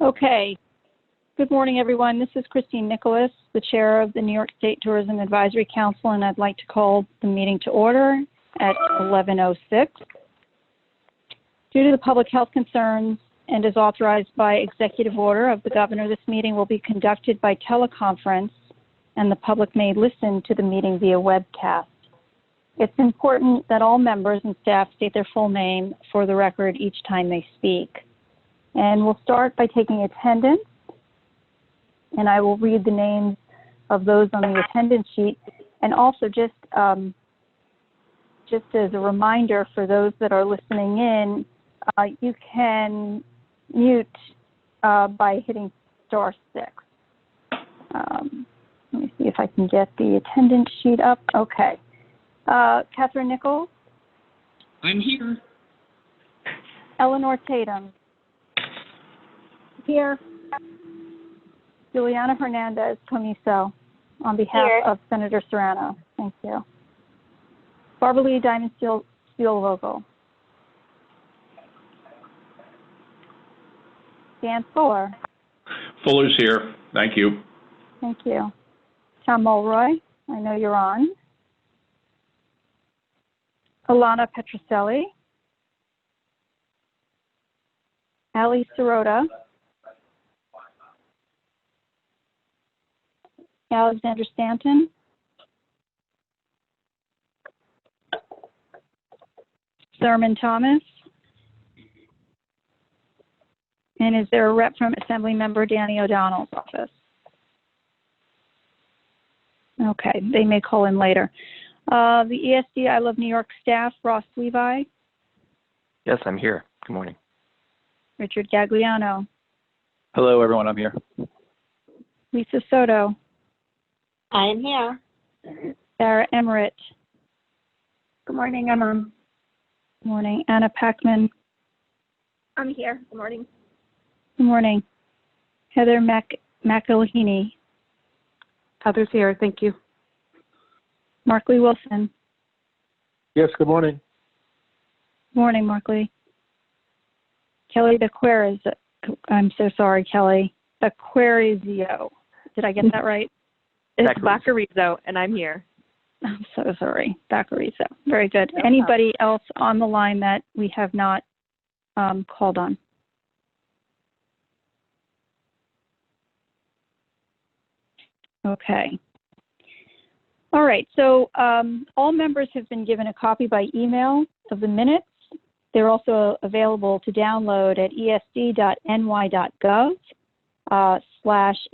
Okay. Good morning, everyone. This is Christine Nicholas, the chair of the New York State Tourism Advisory Council, and I'd like to call the meeting to order at 11:06. Due to the public health concerns and as authorized by executive order of the governor, this meeting will be conducted by teleconference, and the public may listen to the meeting via webcast. It's important that all members and staff state their full name for the record each time they speak. And we'll start by taking attendance, and I will read the names of those on the attendance sheet. And also just as a reminder for those that are listening in, you can mute by hitting *6. Let me see if I can get the attendance sheet up. Okay. Catherine Nichols? I'm here. Eleanor Tatum? Here. Juliana Hernandez Comiso, on behalf of Senator Serrano. Thank you. Barbara Lee Diamond Steele-Vogel. Dan Fuller. Fuller's here. Thank you. Thank you. Tom Mulroy, I know you're on. Alana Petroselli. Ali Sirota. Alexander Stanton. Thurman Thomas. And is there a rep from Assemblymember Danny O'Donnell's office? Okay, they may call in later. The ESD I Love New York staff, Ross Levi. Yes, I'm here. Good morning. Richard Gagliano. Hello, everyone. I'm here. Lisa Soto. I am here. Sarah Emmerich. Good morning, I'm on. Good morning. Anna Packman. I'm here. Good morning. Good morning. Heather McElhaney. Heather's here. Thank you. Mark Lee Wilson. Yes, good morning. Good morning, Mark Lee. Kelly Bequerizio. I'm so sorry, Kelly. Bequerizio. Did I get that right? It's Baccarizzo, and I'm here. I'm so sorry. Bequerizio. Very good. Anybody else on the line that we have not called on? Okay. All right. So all members have been given a copy by email of the minutes. They're also available to download at esd.ny.gov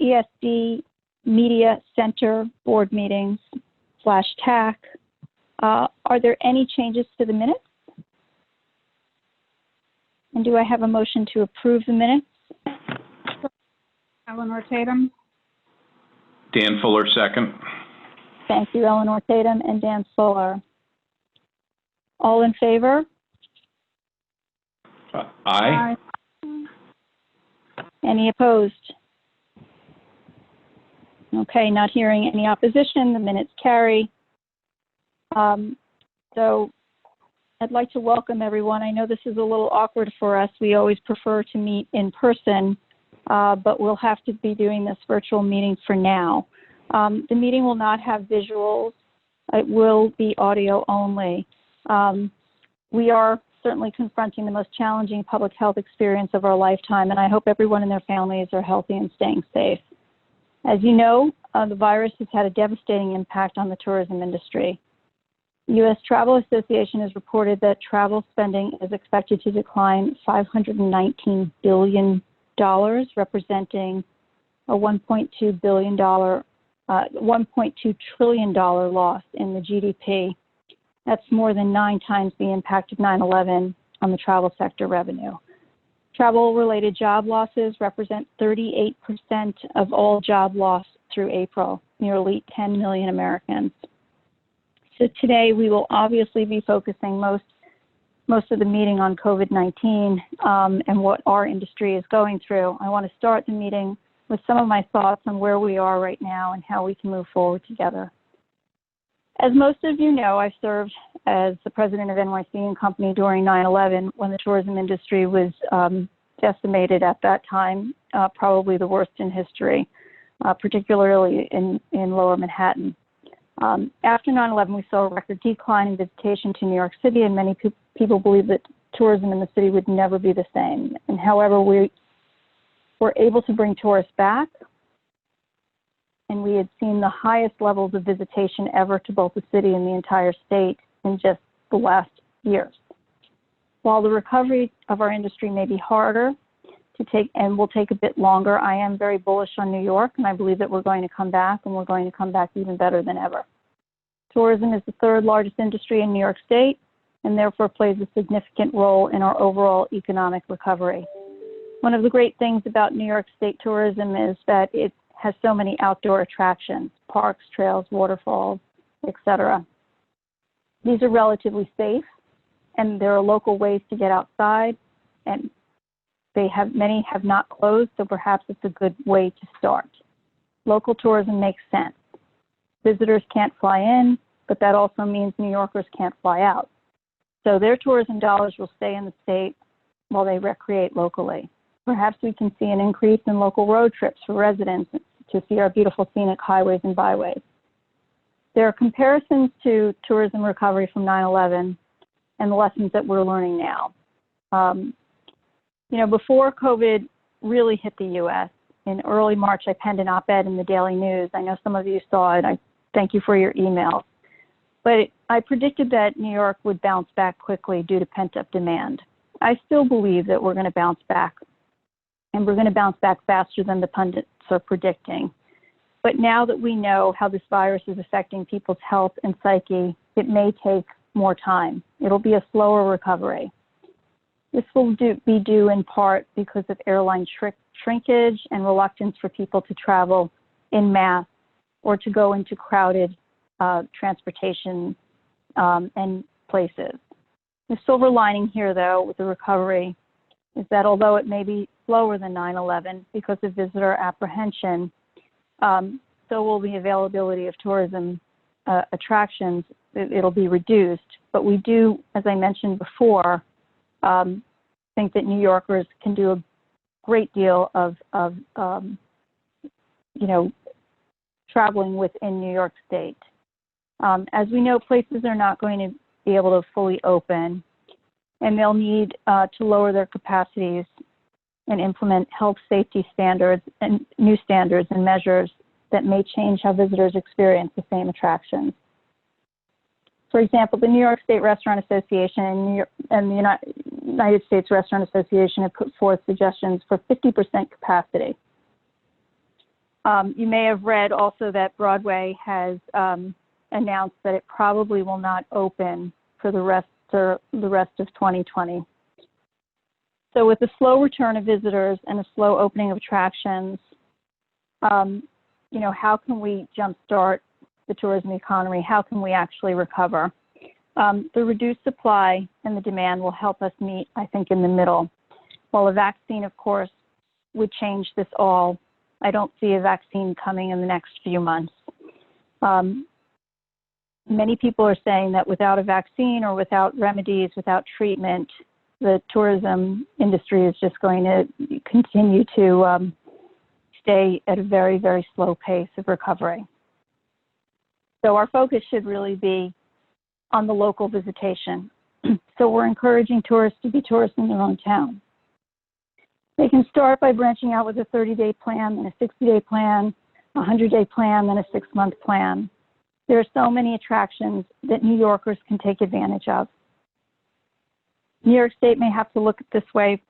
/ESD Media Center Board Meetings /TAC. Are there any changes to the minutes? And do I have a motion to approve the minutes? Eleanor Tatum. Dan Fuller, second. Thank you, Eleanor Tatum and Dan Fuller. All in favor? Aye. Any opposed? Okay, not hearing any opposition, the minutes carry. So I'd like to welcome everyone. I know this is a little awkward for us. We always prefer to meet in person, but we'll have to be doing this virtual meeting for now. The meeting will not have visuals. It will be audio only. We are certainly confronting the most challenging public health experience of our lifetime, and I hope everyone and their families are healthy and staying safe. As you know, the virus has had a devastating impact on the tourism industry. The U.S. Travel Association has reported that travel spending is expected to decline $519 billion, representing a $1.2 trillion loss in the GDP. That's more than 9 times the impact of 9/11 on the travel sector revenue. Travel-related job losses represent 38% of all job loss through April, nearly 10 million Americans. So today we will obviously be focusing most of the meeting on COVID-19 and what our industry is going through. I want to start the meeting with some of my thoughts on where we are right now and how we can move forward together. As most of you know, I served as the president of NYC & Company during 9/11 when the tourism industry was decimated at that time probably the worst in history, particularly in lower Manhattan. After 9/11, we saw a record decline in visitation to New York City, and many people believe that tourism in the city would never be the same. And however, we were able to bring tourists back, and we had seen the highest levels of visitation ever to both the city and the entire state in just the last years. While the recovery of our industry may be harder to take and will take a bit longer, I am very bullish on New York, and I believe that we're going to come back, and we're going to come back even better than ever. Tourism is the third largest industry in New York State, and therefore plays a significant role in our overall economic recovery. One of the great things about New York State tourism is that it has so many outdoor attractions, parks, trails, waterfalls, etc. These are relatively safe, and there are local ways to get outside, and many have not closed, so perhaps it's a good way to start. Local tourism makes sense. Visitors can't fly in, but that also means New Yorkers can't fly out. So their tourism dollars will stay in the state while they recreate locally. Perhaps we can see an increase in local road trips for residents to see our beautiful scenic highways and byways. There are comparisons to tourism recovery from 9/11 and the lessons that we're learning now. Before COVID really hit the U.S., in early March, I penned an op-ed in the Daily News. I know some of you saw it. I thank you for your emails. But I predicted that New York would bounce back quickly due to pent-up demand. I still believe that we're going to bounce back, and we're going to bounce back faster than the pundits are predicting. But now that we know how this virus is affecting people's health and psyche, it may take more time. It'll be a slower recovery. This will be due in part because of airline shrinkage and reluctance for people to travel en masse or to go into crowded transportation and places. The silver lining here, though, with the recovery is that although it may be slower than 9/11 because of visitor apprehension, so will the availability of tourism attractions. It'll be reduced. But we do, as I mentioned before, think that New Yorkers can do a great deal of traveling within New York State. As we know, places are not going to be able to fully open, and they'll need to lower their capacities and implement health safety standards and new standards and measures that may change how visitors experience the same attractions. For example, the New York State Restaurant Association and the United States Restaurant Association have put forth suggestions for 50% capacity. You may have read also that Broadway has announced that it probably will not open for the rest of 2020. So with the slow return of visitors and a slow opening of attractions, how can we jumpstart the tourism economy? How can we actually recover? The reduced supply and the demand will help us meet, I think, in the middle. While a vaccine, of course, would change this all, I don't see a vaccine coming in the next few months. Many people are saying that without a vaccine or without remedies, without treatment, the tourism industry is just going to continue to stay at a very, very slow pace of recovery. So our focus should really be on the local visitation. So we're encouraging tourists to be tourists in their own town. They can start by branching out with a 30-day plan, then a 60-day plan, a 100-day plan, then a 6-month plan. There are so many attractions that New Yorkers can take advantage of. New York State may have to look at this way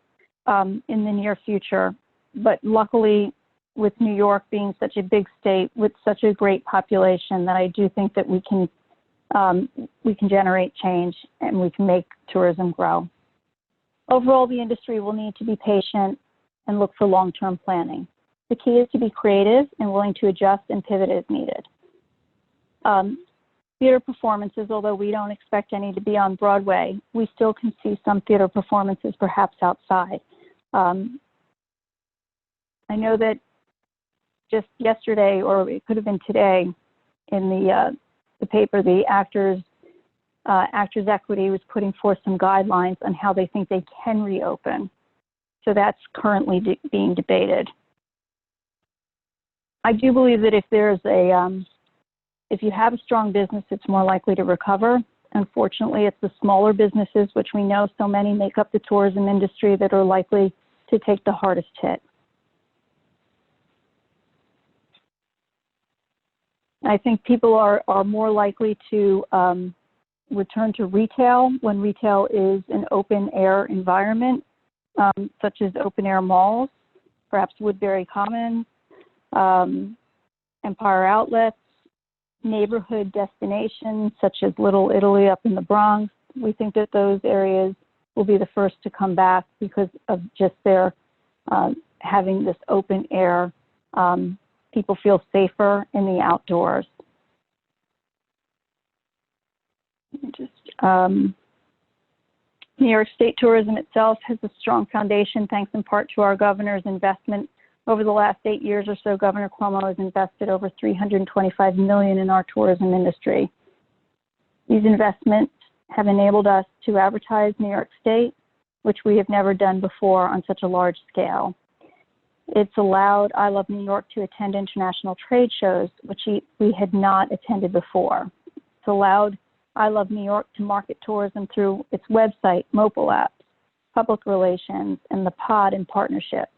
in the near future, but luckily with New York being such a big state with such a great population, that I do think that we can generate change and we can make tourism grow. Overall, the industry will need to be patient and look for long-term planning. The key is to be creative and willing to adjust and pivot as needed. Theater performances, although we don't expect any to be on Broadway, we still can see some theater performances perhaps outside. I know that just yesterday, or it could have been today, in the paper, the Actors Equity was putting forth some guidelines on how they think they can reopen. So that's currently being debated. I do believe that if you have a strong business, it's more likely to recover. Unfortunately, it's the smaller businesses, which we know so many make up the tourism industry, that are likely to take the hardest hit. I think people are more likely to return to retail when retail is an open air environment, such as open air malls, perhaps Woodbury Commons, Empire Outlets, neighborhood destinations such as Little Italy up in the Bronx. We think that those areas will be the first to come back because of just their having this open air. People feel safer in the outdoors. New York State tourism itself has a strong foundation thanks in part to our governor's investment. Over the last 8 years or so, Governor Cuomo has invested over $325 million in our tourism industry. These investments have enabled us to advertise New York State, which we have never done before on such a large scale. It's allowed I Love New York to attend international trade shows, which we had not attended before. It's allowed I Love New York to market tourism through its website, mobile apps, public relations, and the pod in partnership,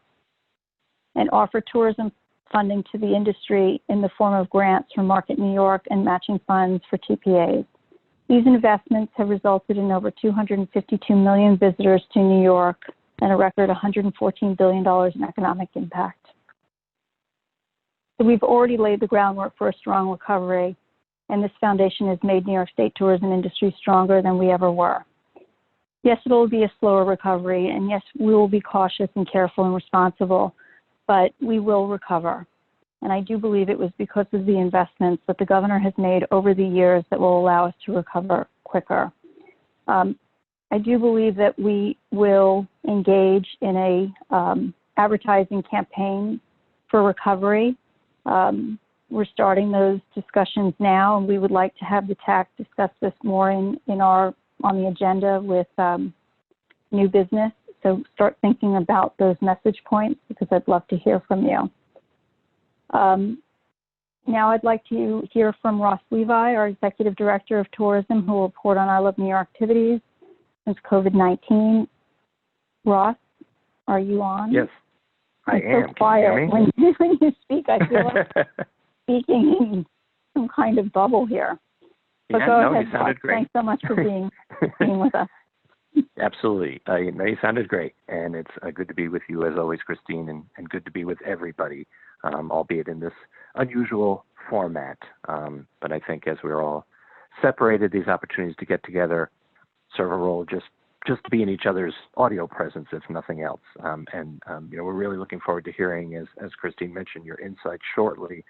and offer tourism funding to the industry in the form of grants from Market New York and matching funds for TPAs. These investments have resulted in over 252 million visitors to New York and a record $114 billion in economic impact. So we've already laid the groundwork for a strong recovery, and this foundation has made New York State tourism industry stronger than we ever were. Yes, it will be a slower recovery, and yes, we will be cautious and careful and responsible, but we will recover. And I do believe it was because of the investments that the governor has made over the years that will allow us to recover quicker. I do believe that we will engage in a advertising campaign for recovery. We're starting those discussions now, and we would like to have the TAC discuss this more on the agenda with new business. So start thinking about those message points because I'd love to hear from you. Now I'd like to hear from Ross Levi, our Executive Director of Tourism, who will report on I Love New York activities since COVID-19. Ross, are you on? Yes, I am. So quiet. When you speak, I feel like speaking in some kind of bubble here. But go ahead, you sounded Ross. great. Thanks so much for being with us. Absolutely. You sounded great, and it's good to be with you as always, Christine, and good to be with everybody, albeit in this unusual format. But I think as we're all separated, these opportunities to get together serve a role just to be in each other's audio presence, if nothing else. We're really looking forward to hearing, as Christine mentioned, your insights shortly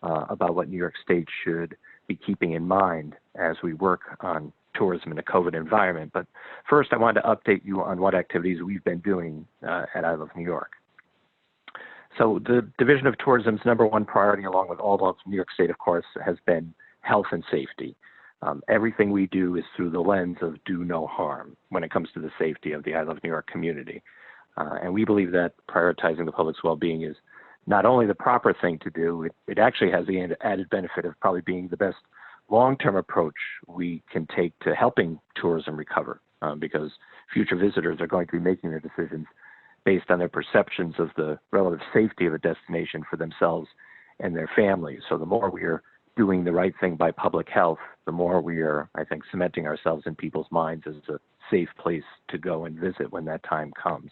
about what New York State should be keeping in mind as we work on tourism in a COVID environment. But first, I wanted to update you on what activities we've been doing at I Love New York. So the Division of Tourism's number one priority, along with all of New York State, of course, has been health and safety. Everything we do is through the lens of do no harm when it comes to the safety of the I Love New York community. And we believe that prioritizing the public's well-being is not only the proper thing to do, it actually has the added benefit of probably being the best long-term approach we can take to helping tourism recover, because future visitors are going to be making their decisions based on their perceptions of the relative safety of a destination for themselves and their families. So the more we are doing the right thing by public health, the more we are, I think, cementing ourselves in people's minds as a safe place to go and visit when that time comes.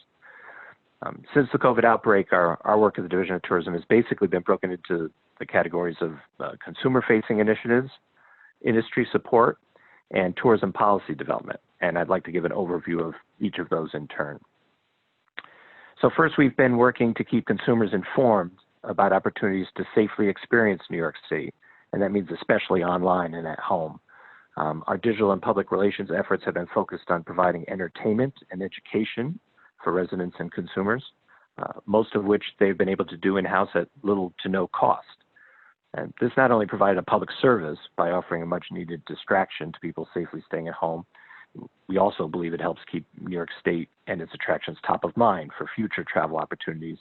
Since the COVID outbreak, our work at the Division of Tourism has basically been broken into the categories of consumer-facing initiatives, industry support, and tourism policy development. And I'd like to give an overview of each of those in turn. So first, we've been working to keep consumers informed about opportunities to safely experience New York City, and that means especially online and at home. Our digital and public relations efforts have been focused on providing entertainment and education for residents and consumers, most of which they've been able to do in-house at little to no cost. And this not only provided a public service by offering a much-needed distraction to people safely staying at home, We also believe it helps keep New York State and its attractions top of mind for future travel opportunities,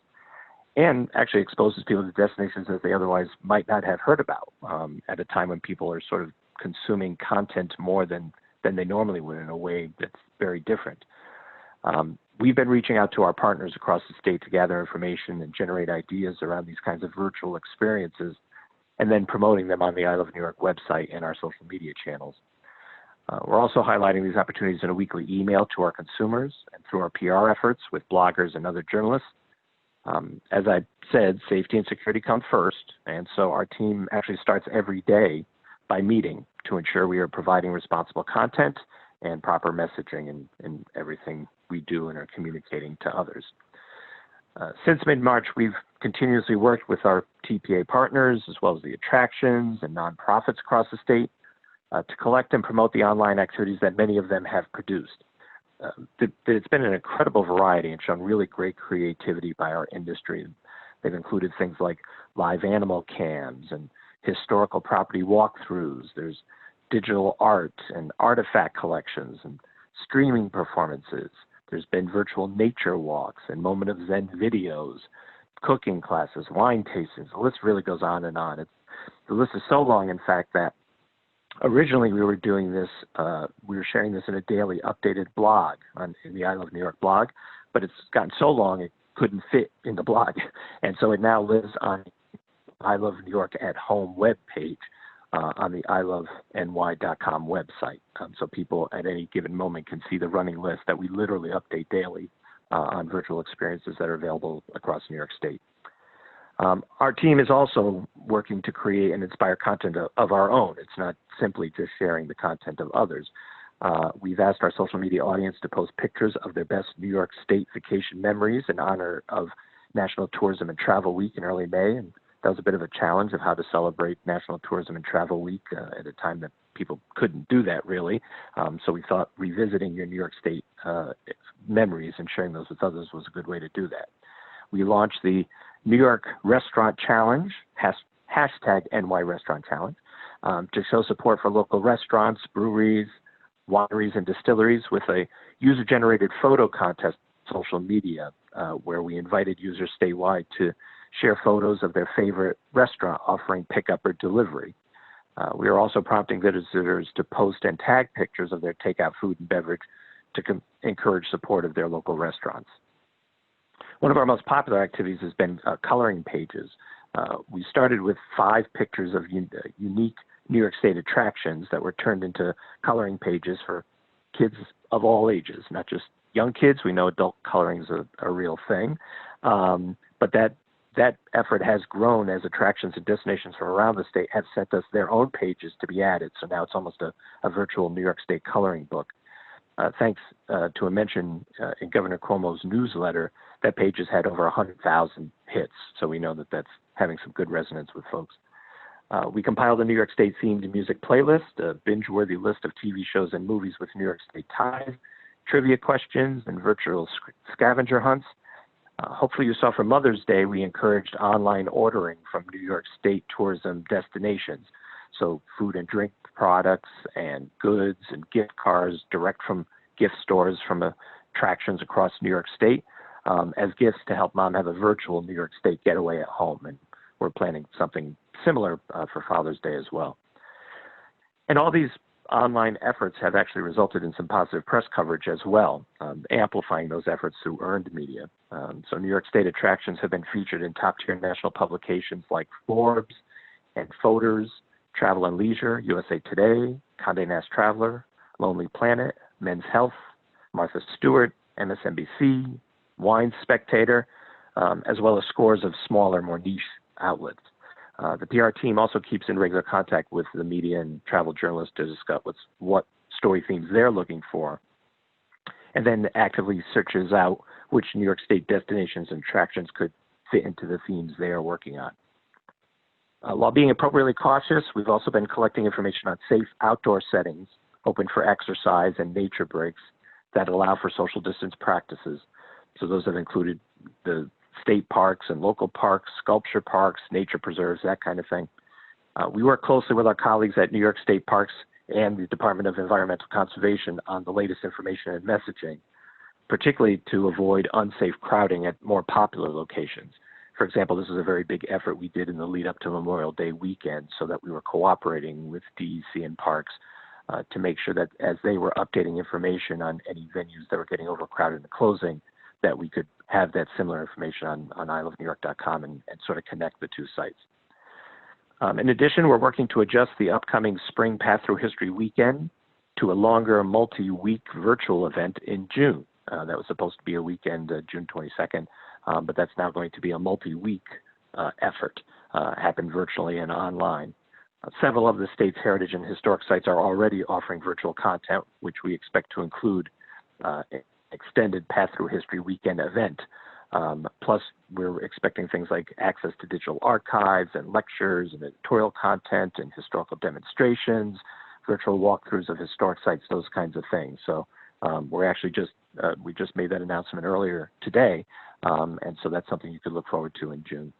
and actually exposes people to destinations that they otherwise might not have heard about at a time when people are sort of consuming content more than they normally would in a way that's very different. We've been reaching out to our partners across the state to gather information and generate ideas around these kinds of virtual experiences, and then promoting them on the I Love New York website and our social media channels. We're also highlighting these opportunities in a weekly email to our consumers and through our PR efforts with bloggers and other journalists. As I said, safety and security come first, and so our team actually starts every day by meeting to ensure we are providing responsible content and proper messaging in everything we do and are communicating to others. Since mid-March, we've continuously worked with our TPA partners, as well as the attractions and nonprofits across the state, to collect and promote the online activities that many of them have produced. It's been an incredible variety and shown really great creativity by our industry. They've included things like live animal cams and historical property walkthroughs. There's digital art and artifact collections and streaming performances. There's been virtual nature walks and moment of Zen videos, cooking classes, wine tastings. The list really goes on and on. The list is so long, in fact, that originally we were doing this, we were sharing this in a daily updated blog in the I Love New York blog, but it's gotten so long it couldn't fit in the blog. And so it now lives on I Love New York at Home webpage on the iloveny.com website. So people at any given moment can see the running list that we literally update daily on virtual experiences that are available across New York State. Our team is also working to create and inspire content of our own. It's not simply just sharing the content of others. We've asked our social media audience to post pictures of their best New York State vacation memories in honor of National Tourism and Travel Week in early May. And that was a bit of a challenge of how to celebrate National Tourism and Travel Week at a time that people couldn't do that really. So we thought revisiting your New York State memories and sharing those with others was a good way to do that. We launched the New York Restaurant Challenge, hashtag NY Restaurant Challenge, to show support for local restaurants, breweries, wineries, and distilleries with a user-generated photo contest on social media where we invited users statewide to share photos of their favorite restaurant offering pickup or delivery. We are also prompting visitors to post and tag pictures of their takeout food and beverage to encourage support of their local restaurants. One of our most popular activities has been coloring pages. We started with 5 pictures of unique New York State attractions that were turned into coloring pages for kids of all ages, not just young kids. We know adult coloring is a real thing, but that effort has grown as attractions and destinations from around the state have sent us their own pages to be added. So now it's almost a virtual New York State coloring book. Thanks to a mention in Governor Cuomo's newsletter, that page has had over 100,000 hits. So we know that that's having some good resonance with folks. We compiled a New York State themed music playlist, a binge-worthy list of TV shows and movies with New York State ties, trivia questions, and virtual scavenger hunts. Hopefully you saw for Mother's Day, we encouraged online ordering from New York State tourism destinations. So food and drink products and goods and gift cards direct from gift stores from attractions across New York State as gifts to help mom have a virtual New York State getaway at home. And we're planning something similar for Father's Day as well. And all these online efforts have actually resulted in some positive press coverage as well, amplifying those efforts through earned media. So New York State attractions have been featured in top-tier national publications like Forbes and Photos, Travel and Leisure, USA Today, Condé Nast Traveler, Lonely Planet, Men's Health, Martha Stewart, MSNBC, Wine Spectator, as well as scores of smaller, more niche outlets. The PR team also keeps in regular contact with the media and travel journalists to discuss what story themes they're looking for, and then actively searches out which New York State destinations and attractions could fit into the themes they are working on. While being appropriately cautious, we've also been collecting information on safe outdoor settings, open for exercise and nature breaks that allow for social distance practices. So those have included the state parks and local parks, sculpture parks, nature preserves, that kind of thing. We work closely with our colleagues at New York State Parks and the Department of Environmental Conservation on the latest information and messaging, particularly to avoid unsafe crowding at more popular locations. For example, this is a very big effort we did in the lead up to Memorial Day weekend so that we were cooperating with DEC and parks to make sure that as they were updating information on any venues that were getting overcrowded and closing, that we could have that similar information on ilovenewyork.com and sort of connect the two sites. In addition, we're working to adjust the upcoming Spring Path Through History weekend to a longer multi-week virtual event in June. That was supposed to be a weekend, June 22nd, but that's now going to be a multi-week effort, happen virtually and online. Several of the state's heritage and historic sites are already offering virtual content, which we expect to include an extended Path Through History weekend event. Plus, we're expecting things like access to digital archives and lectures and editorial content and historical demonstrations, virtual walkthroughs of historic sites, those kinds of things. So we're actually we just made that announcement earlier today, and so that's something you could look forward to in June.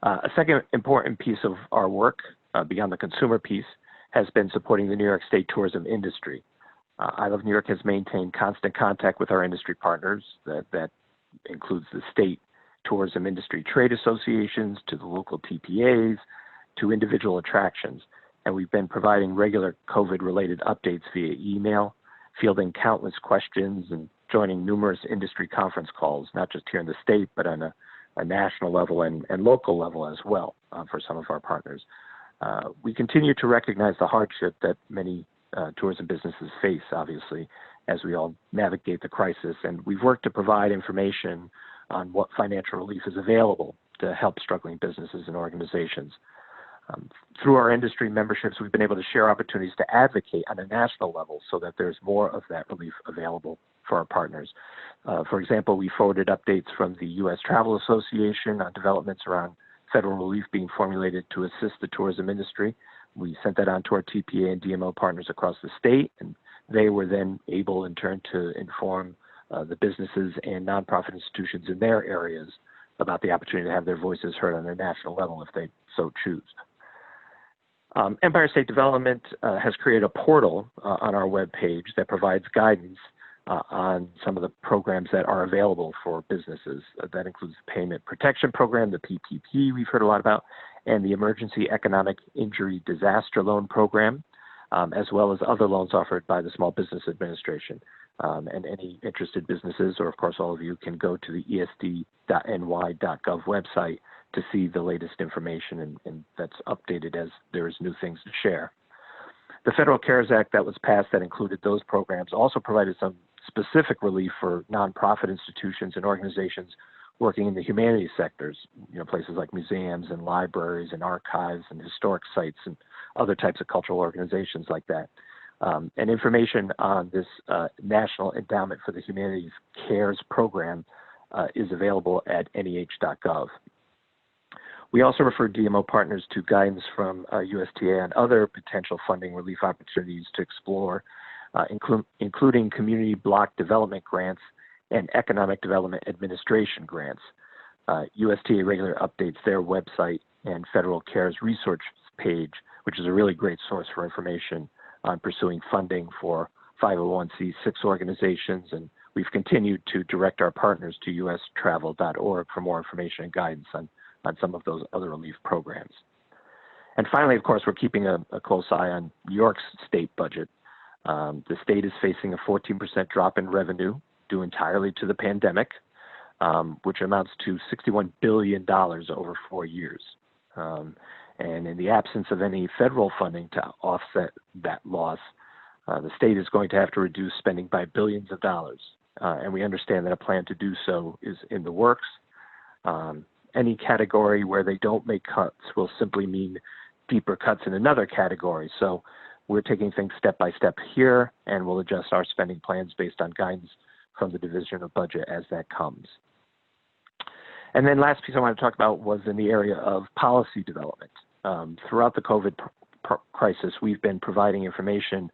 A second important piece of our work, beyond the consumer piece, has been supporting the New York State tourism industry. I Love New York has maintained constant contact with our industry partners. That includes the state tourism industry trade associations, to the local TPAs, to individual attractions. And we've been providing regular COVID-related updates via email, fielding countless questions, and joining numerous industry conference calls, not just here in the state, but on a national level and local level as well for some of our partners. We continue to recognize the hardship that many tourism businesses face, obviously, as we all navigate the crisis. And we've worked to provide information on what financial relief is available to help struggling businesses and organizations. Through our industry memberships, we've been able to share opportunities to advocate on a national level so that there's more of that relief available for our partners. For example, we forwarded updates from the U.S. Travel Association on developments around federal relief being formulated to assist the tourism industry. We sent that on to our TPA and DMO partners across the state, and they were then able in turn to inform the businesses and nonprofit institutions in their areas about the opportunity to have their voices heard on a national level if they so choose. Empire State Development has created a portal on our webpage that provides guidance on some of the programs that are available for businesses. That includes the Payment Protection Program, the PPP we've heard a lot about, and the Emergency Economic Injury Disaster Loan Program, as well as other loans offered by the Small Business Administration. And any interested businesses, or of course all of you, can go to the esd.ny.gov website to see the latest information, and that's updated as there is new things to share. The Federal CARES Act that was passed that included those programs also provided some specific relief for nonprofit institutions and organizations working in the humanities sectors, places like museums and libraries and archives and historic sites and other types of cultural organizations like that. And information on this National Endowment for the Humanities CARES program is available at NEH.gov. We also refer DMO partners to guidance from USTA on other potential funding relief opportunities to explore, including community block development grants and economic development administration grants. USTA regularly updates their website and federal CARES resource page, which is a really great source for information on pursuing funding for 501c6 organizations, and we've continued to direct our partners to ustravel.org for more information and guidance on some of those other relief programs. And finally, of course, we're keeping a close eye on New York's state budget. The state is facing a 14% drop in revenue due entirely to the pandemic, which amounts to $61 billion over 4 years. And in the absence of any federal funding to offset that loss, the state is going to have to reduce spending by billions of dollars. And we understand that a plan to do so is in the works. Any category where they don't make cuts will simply mean deeper cuts in another category. So we're taking things step by step here, and we'll adjust our spending plans based on guidance from the Division of Budget as that comes. And then last piece I want to talk about was in the area of policy development. Throughout the COVID crisis, we've been providing information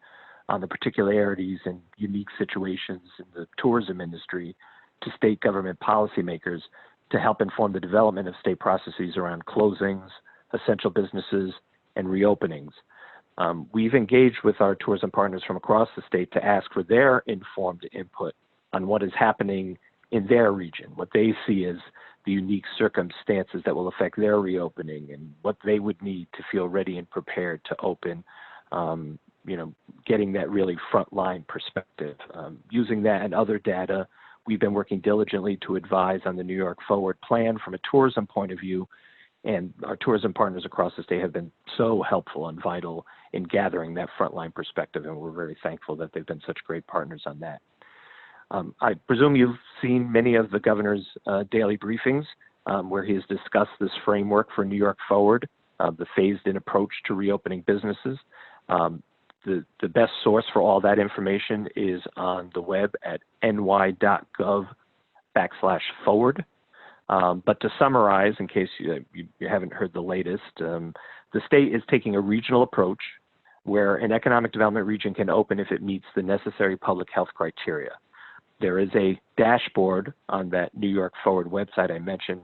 on the particularities and unique situations in the tourism industry to state government policymakers to help inform the development of state processes around closings, essential businesses, and reopenings. We've engaged with our tourism partners from across the state to ask for their informed input on what is happening in their region, what they see as the unique circumstances that will affect their reopening and what they would need to feel ready and prepared to open, getting that really frontline perspective. Using that and other data, we've been working diligently to advise on the New York Forward plan from a tourism point of view, and our tourism partners across the state have been so helpful and vital in gathering that frontline perspective, and we're very thankful that they've been such great partners on that. I presume you've seen many of the governor's daily briefings where he has discussed this framework for New York Forward, the phased-in approach to reopening businesses. The best source for all that information is on the web at ny.gov/forward. But to summarize, in case you haven't heard the latest, the state is taking a regional approach where an economic development region can open if it meets the necessary public health criteria. There is a dashboard on that New York Forward website I mentioned,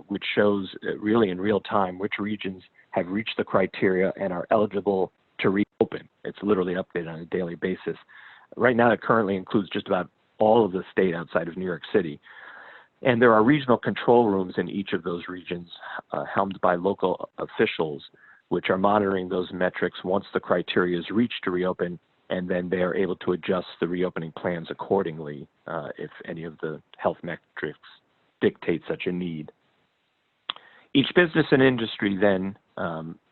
which shows really in real time which regions have reached the criteria and are eligible to reopen. It's literally updated on a daily basis. Right now, it currently includes just about all of the state outside of New York City. And there are regional control rooms in each of those regions, helmed by local officials, which are monitoring those metrics once the criteria is reached to reopen, and then they are able to adjust the reopening plans accordingly if any of the health metrics dictate such a need. Each business and industry then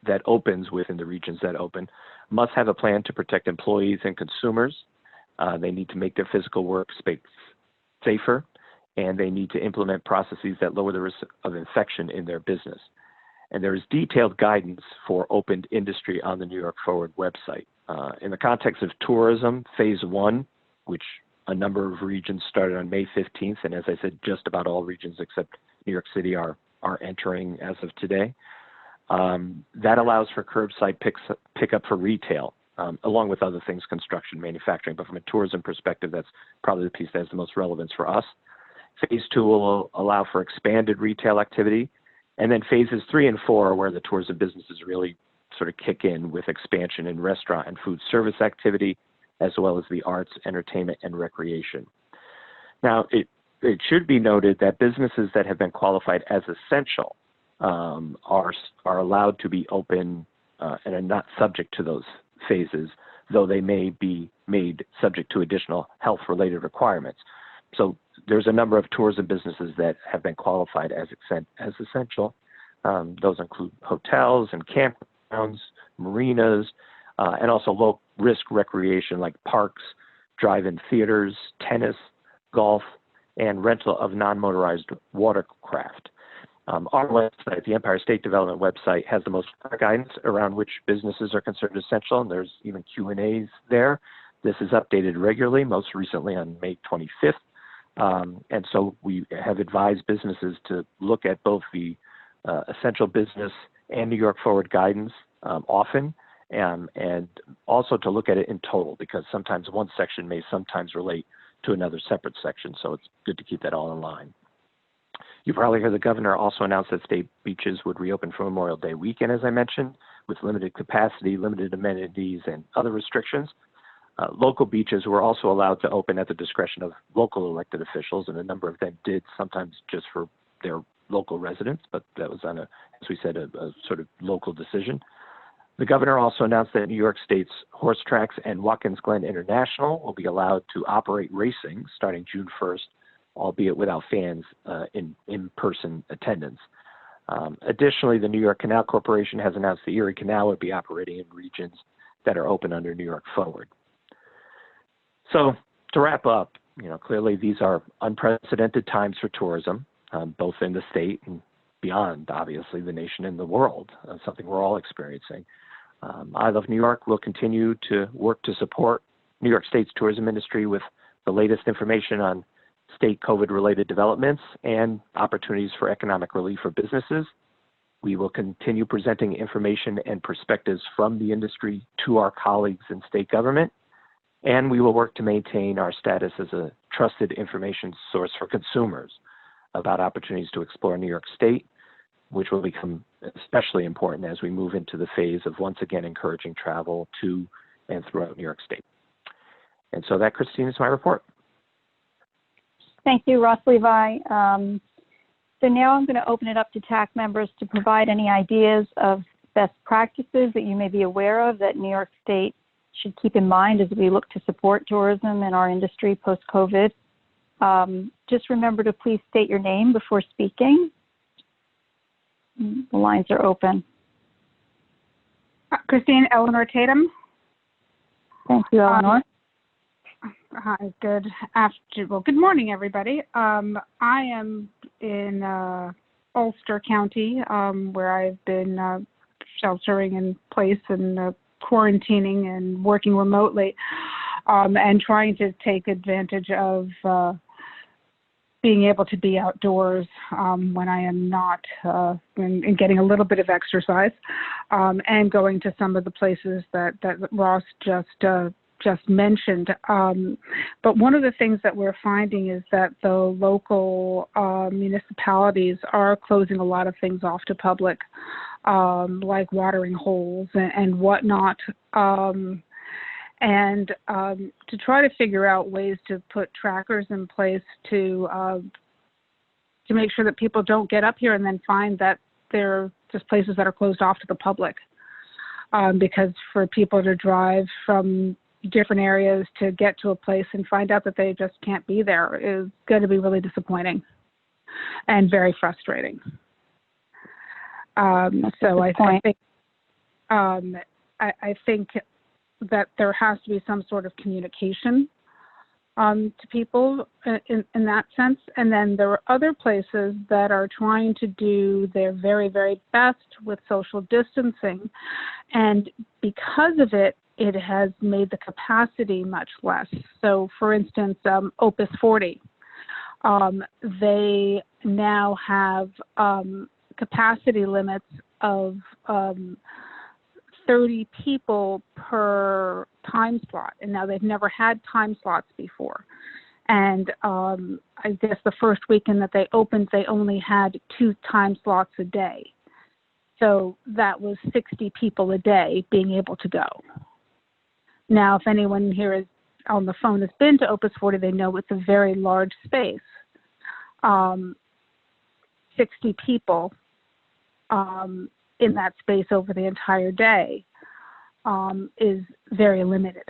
that opens within the regions that open must have a plan to protect employees and consumers. They need to make their physical workspace safer, and they need to implement processes that lower the risk of infection in their business. And there is detailed guidance for opened industry on the New York Forward website. In the context of tourism, phase 1, which a number of regions started on May 15th, and as I said, just about all regions except New York City are entering as of today. That allows for curbside pickup for retail, along with other things, construction, manufacturing. But from a tourism perspective, that's probably the piece that has the most relevance for us. Phase 2 will allow for expanded retail activity. And then phases 3 and 4 are where the tourism businesses really sort of kick in with expansion in restaurant and food service activity, as well as the arts, entertainment, and recreation. Now, it should be noted that businesses that have been qualified as essential are allowed to be open and are not subject to those phases, though they may be made subject to additional health-related requirements. So there's a number of tourism businesses that have been qualified as essential. Those include hotels and campgrounds, marinas, and also low-risk recreation like parks, drive-in theaters, tennis, golf, and rental of non-motorized watercraft. Our website, the Empire State Development website, has the most guidance around which businesses are considered essential, and there's even Q&As there. This is updated regularly, most recently on May 25th. And so we have advised businesses to look at both the essential business and New York Forward guidance often, and also to look at it in total, because sometimes one section may sometimes relate to another separate section, so it's good to keep that all in line. You probably heard the governor also announced that state beaches would reopen for Memorial Day weekend, as I mentioned, with limited capacity, limited amenities, and other restrictions. Local beaches were also allowed to open at the discretion of local elected officials, and a number of them did, sometimes just for their local residents, but that was on as we said, a sort of local decision. The governor also announced that New York State's horse tracks and Watkins Glen International will be allowed to operate racing starting June 1st, albeit without fans in-person attendance. Additionally, the New York Canal Corporation has announced the Erie Canal would be operating in regions that are open under New York Forward. So to wrap up, clearly these are unprecedented times for tourism, both in the state and beyond, obviously, the nation and the world, something we're all experiencing. I Love New York will continue to work to support New York State's tourism industry with the latest information on state COVID-related developments and opportunities for economic relief for businesses. We will continue presenting information and perspectives from the industry to our colleagues in state government, and we will work to maintain our status as a trusted information source for consumers about opportunities to explore New York State, which will become especially important as we move into the phase of once again encouraging travel to and throughout New York State. And so that, Christine, is my report. Thank you, Ross Levi. So now I'm going to open it up to TAC members to provide any ideas of best practices that you may be aware of that New York State should keep in mind as we look to support tourism in our industry post-COVID. Just remember to please state your name before speaking. The lines are open. Christine, Eleanor Tatum. Thank you, Eleanor. Hi, good morning, everybody. I am in Ulster County, where I've been sheltering in place and quarantining and working remotely, and trying to take advantage of being able to be outdoors when I am not, and getting a little bit of exercise, and going to some of the places that Ross just mentioned. But one of the things that we're finding is that the local municipalities are closing a lot of things off to public, like watering holes and whatnot. And to try to figure out ways to put trackers in place to make sure that people don't get up here and then find that they're just places that are closed off to the public. Because for people to drive from different areas to get to a place and find out that they just can't be there is going to be really disappointing and very frustrating. So I think that there has to be some sort of communication to people in that sense. And then there are other places that are trying to do their very, very best with social distancing. And because of it, it has made the capacity much less. So for instance, Opus 40, they now have capacity limits of 30 people per time slot. And now they've never had time slots before. And I guess the first weekend that they opened, they only had 2 time slots a day. So that was 60 people a day being able to go. Now, if anyone here is on the phone has been to Opus 40, they know it's a very large space. 60 people in that space over the entire day is very limited.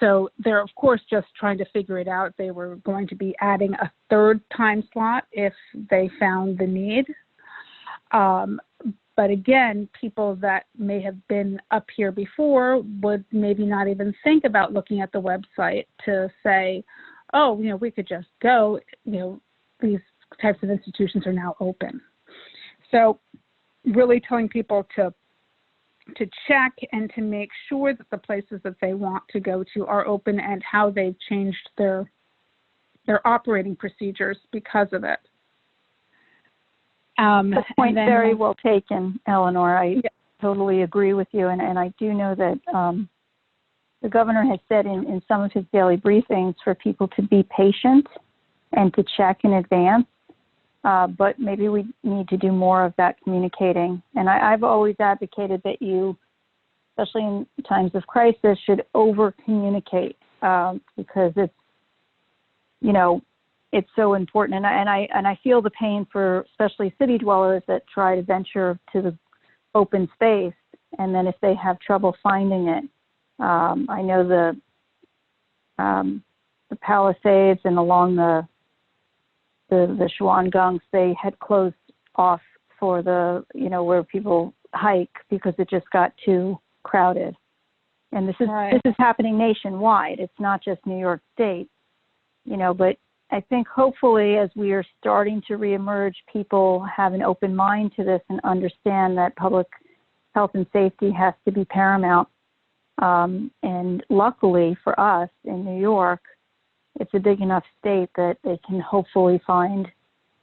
So they're, of course, just trying to figure it out. They were going to be adding a 3rd time slot if they found the need. But again, people that may have been up here before would maybe not even think about looking at the website to say, oh, we could just go, these types of institutions are now open. So really telling people to check and to make sure that the places that they want to go to are open and how they've changed their operating procedures because of it. The point very well taken, Eleanor. I totally agree with you. And I do know that the governor has said in some of his daily briefings for people to be patient and to check in advance. But maybe we need to do more of that communicating. And I've always advocated that you, especially in times of crisis, should over-communicate because it's, it's so important. And I feel the pain for especially city dwellers that try to venture to the open space, and then if they have trouble finding it. I know the Palisades and along the Shwangungs, they had closed off for the, where people hike because it just got too crowded. And this is happening nationwide. It's not just New York State, but I think hopefully as we are starting to reemerge, people have an open mind to this and understand that public health and safety has to be paramount. And luckily for us in New York, it's a big enough state that they can hopefully find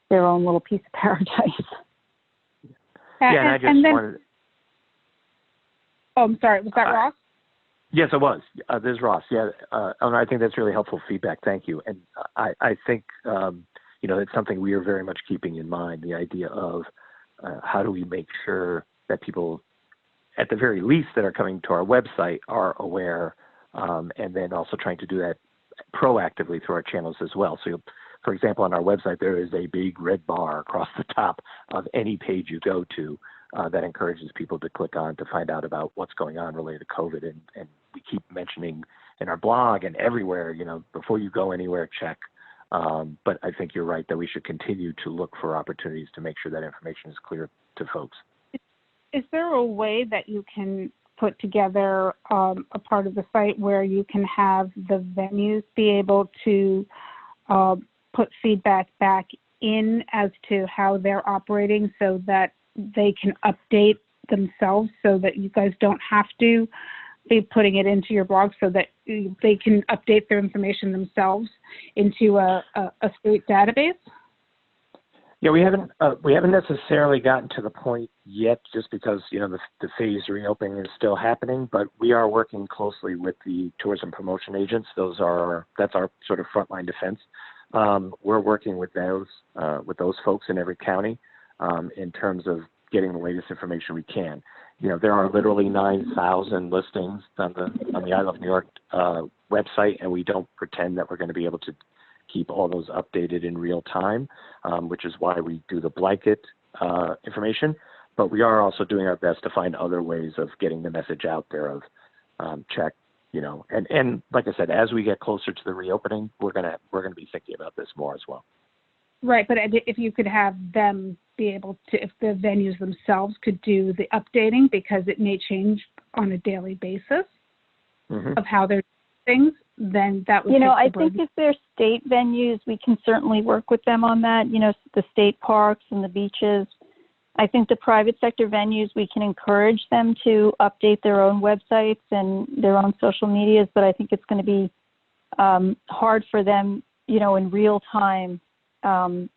their own little piece of paradise. Yeah, and I just wanted... Oh, I'm sorry. Was that Ross? Yes, it was. This is Ross. Yeah, Eleanor, I think that's really helpful feedback. Thank you. And I think, it's something we are very much keeping in mind, the idea of how do we make sure that people, at the very least, that are coming to our website are aware, and then also trying to do that proactively through our channels as well. So, for example, on our website, there is a big red bar across the top of any page you go to that encourages people to click on to find out about what's going on related to COVID. And we keep mentioning in our blog and everywhere, before you go anywhere, check. But I think you're right that we should continue to look for opportunities to make sure that information is clear to folks. Is there a way that you can put together a part of the site where you can have the venues be able to put feedback back in as to how they're operating so that they can update themselves, so that you guys don't have to be putting it into your blog, so that they can update their information themselves into a state database? Yeah, we haven't necessarily gotten to the point yet, just because the phased reopening is still happening. But we are working closely with the tourism promotion agents. That's our sort of frontline defense. We're working with those folks in every county in terms of getting the latest information we can. There are literally 9,000 listings on the I Love New York website, and we don't pretend that we're going to be able to keep all those updated in real time, which is why we do the blanket information. But we are also doing our best to find other ways of getting the message out there of check, and like I said, as we get closer to the reopening, we're gonna be thinking about this more as well. Right, but if you could have them be able to, if the venues themselves could do the updating, because it may change on a daily basis of how they're doing things, then that would I think if they're state venues, we can certainly work with them on that, the state parks and the beaches. I think the private sector venues, we can encourage them to update their own websites and their own social medias, but I think it's going to be hard for them, in real time, to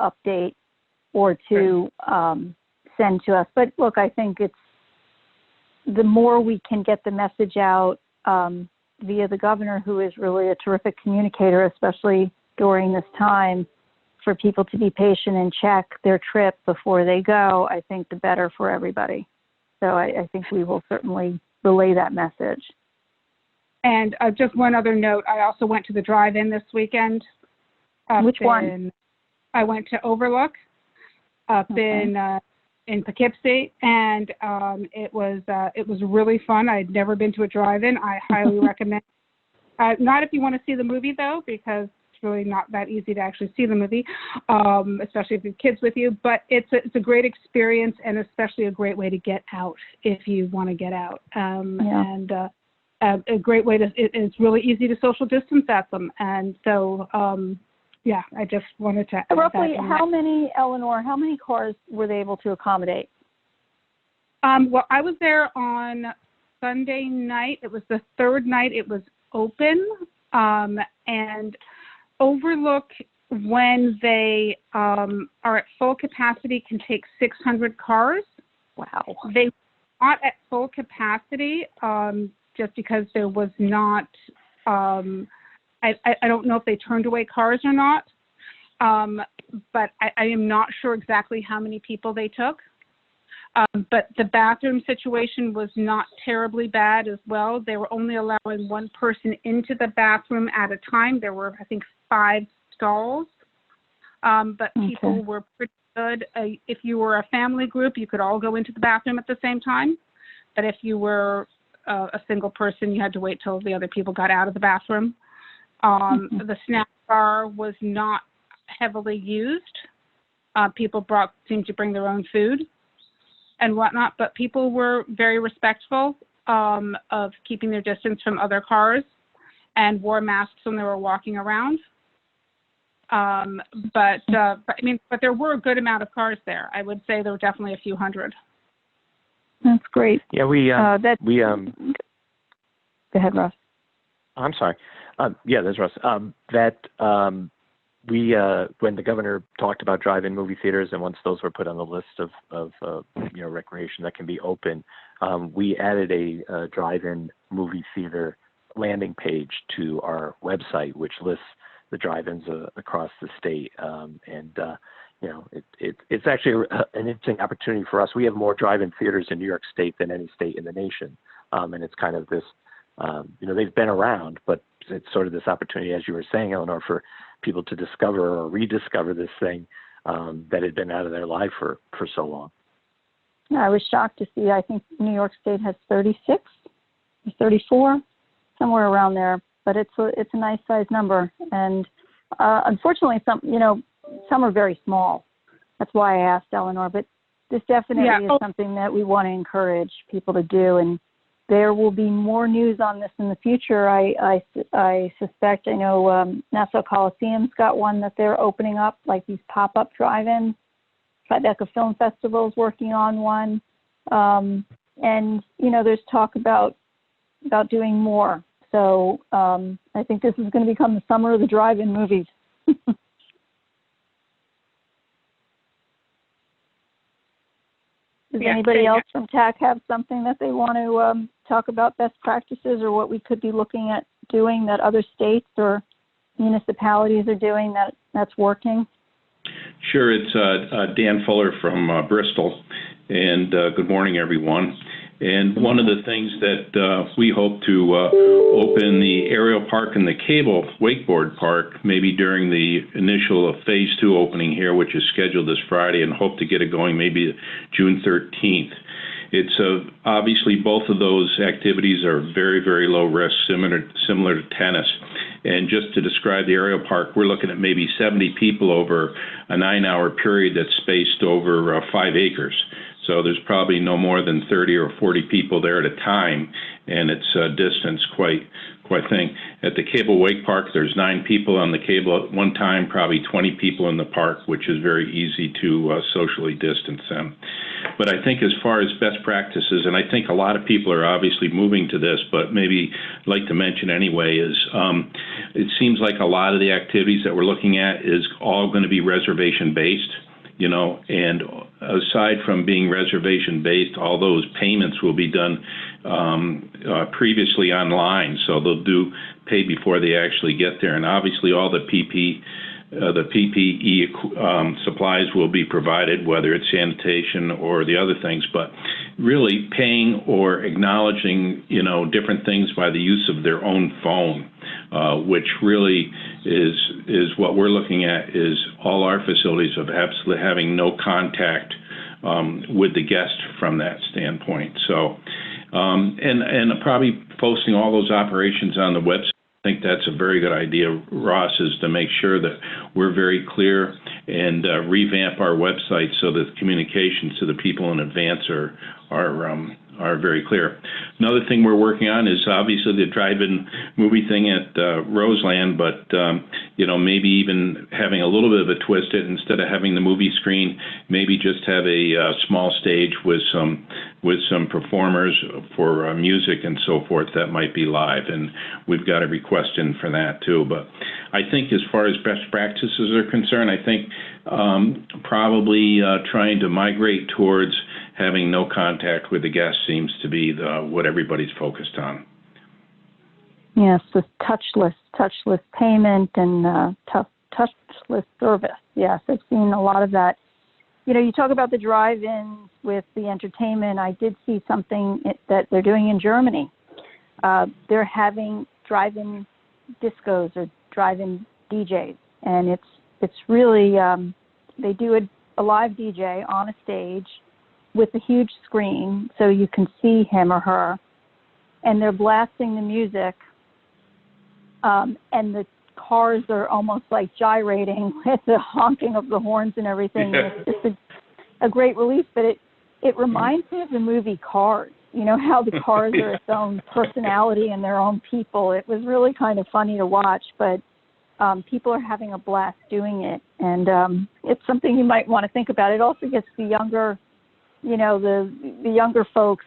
update or to send to us. But look, I think it's the more we can get the message out via the governor, who is really a terrific communicator, especially during this time, for people to be patient and check their trip before they go, I think the better for everybody. So I think we will certainly relay that message. And just one other note, I also went to the drive-in this weekend. Which one? I went to Overlook up in Poughkeepsie, and it was really fun. I'd never been to a drive-in. I highly recommend. Not if you want to see the movie, though, because it's really not that easy to actually see the movie, especially if you have kids with you. But it's a great experience, and especially a great way to get out if you want to get out. And a great way to. It's really easy to social distance at them, and so. I just wanted to. Roughly, how many cars were they able to accommodate? Well, I was there on Sunday night. It was the third night it was open, and Overlook, when they are at full capacity, can take 600 cars. Wow. They were not at full capacity just because there was not. I don't know if they turned away cars or not, but I am not sure exactly how many people they took. But the bathroom situation was not terribly bad as well. They were only allowing one person into the bathroom at a time. There were, I think, 5 stalls, but people were pretty good. If you were a family group, you could all go into the bathroom at the same time. But if you were a single person, you had to wait till the other people got out of the bathroom. The snack bar was not heavily used. People seemed to bring their own food and whatnot, but people were very respectful of keeping their distance from other cars and wore masks when they were walking around. But there were a good amount of cars there. I would say there were definitely a few hundred. That's great. Yeah, Go ahead, Russ. I'm sorry. That's Russ. When the governor talked about drive-in movie theaters, and once those were put on the list of recreation that can be open, we added a drive-in movie theater landing page to our website, which lists the drive-ins across the state. You know, it's actually an interesting opportunity for us. We have more drive-in theaters in New York State than any state in the nation. And it's kind of this, you know, they've been around, but it's sort of this opportunity, as you were saying, Eleanor, for people to discover or rediscover this thing that had been out of their life for so long. Yeah, I was shocked to see, I think New York State has 36 or 34, somewhere around there, but it's a nice size number. And unfortunately, some are very small. That's why I asked Eleanor, but this definitely is something that we want to encourage people to do. And there will be more news on this in the future. I suspect, I know Nassau Coliseum's got one that they're opening up, like these pop-up drive-ins. Tribeca Film Festival is working on one. And, you know, there's talk about doing more. So I think this is going to become the summer of the drive-in movies. Does anybody else from TAC have something that they want to talk about, best practices, or what we could be looking at doing that other states or municipalities are doing that's working? Sure, it's Dan Fuller from Bristol, and good morning, everyone. And one of the things that we hope to open the aerial park and the cable wakeboard park maybe during the initial phase 2 opening here, which is scheduled this Friday, and hope to get it going maybe June 13th. It's obviously both of those activities are very, very low risk, similar to tennis. And just to describe the aerial park, we're looking at maybe 70 people over a 9-hour period that's spaced over 5 acres. So there's probably no more than 30 or 40 people there at a time, and it's distance quite thing. At the cable wake park, there's 9 people on the cable at one time, probably 20 people in the park, which is very easy to socially distance them. But I think as far as best practices, and I think a lot of people are obviously moving to this, but maybe I'd like to mention anyway, is it seems like a lot of the activities that we're looking at is all going to be reservation-based. You know, and aside from being reservation-based, all those payments will be done previously online, so they'll pay before they actually get there. And obviously, all the PPE supplies will be provided, whether it's sanitation or the other things. But really, paying or acknowledging, you know, different things by the use of their own phone, which really is what we're looking at, is all our facilities of absolutely having no contact with the guest from that standpoint. So, and probably posting all those operations on the website. I think that's a very good idea, Ross, is to make sure that we're very clear and revamp our website so that communications to the people in advance are very clear. Another thing we're working on is obviously the drive-in movie thing at Roseland, but you know, maybe even having a little bit of a twist it, instead of having the movie screen, maybe just have a small stage with some performers for music and so forth that might be live, and we've got a request in for that too. But I think as far as best practices are concerned, I think probably trying to migrate towards having no contact with the guests seems to be what everybody's focused on. Yes, the touchless payment and touchless service. Yes, I've seen a lot of that. You know, you talk about the drive-ins with the entertainment. I did see something that they're doing in Germany. They're having drive-in discos or drive-in DJs, and it's really they do a live DJ on a stage with a huge screen so you can see him or her, and they're blasting the music, and the cars are almost like gyrating with the honking of the horns and everything. Yeah. It's just a great relief, but it reminds me of the movie Cars. You know, how the cars are its own personality and their own people. It was really kind of funny to watch, but people are having a blast doing it, and it's something you might want to think about. It also gets the younger, you know, the younger folks,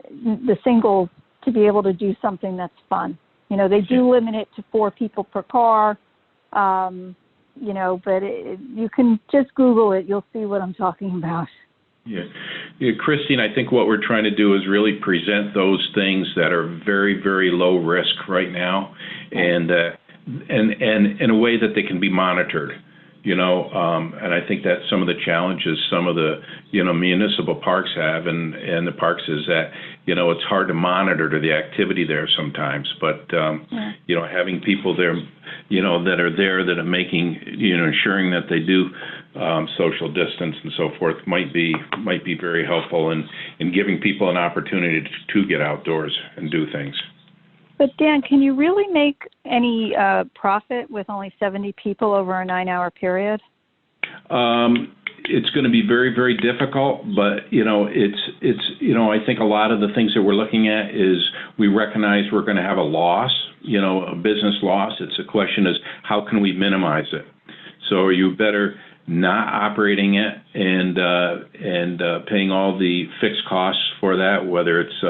the singles, to be able to do something that's fun. You know, they do limit it to 4 people per car, you know, but you can just Google it. You'll see what I'm talking about. Yeah, Christine, I think what we're trying to do is really present those things that are very, very low risk right now, and and in a way that they can be monitored. And I think that's some of the challenges some of the, municipal parks have and the parks is that, it's hard to monitor the activity there sometimes. But, having people there, that are there that are making, ensuring that they do social distance and so forth might be very helpful in giving people an opportunity to get outdoors and do things. But Dan, can you really make any profit with only 70 people over a 9-hour period? It's going to be very, very difficult, but I think a lot of the things that we're looking at is we recognize we're going to have a loss, a business loss. It's a question is how can we minimize it? So are you better not operating it and paying all the fixed costs for that, whether it's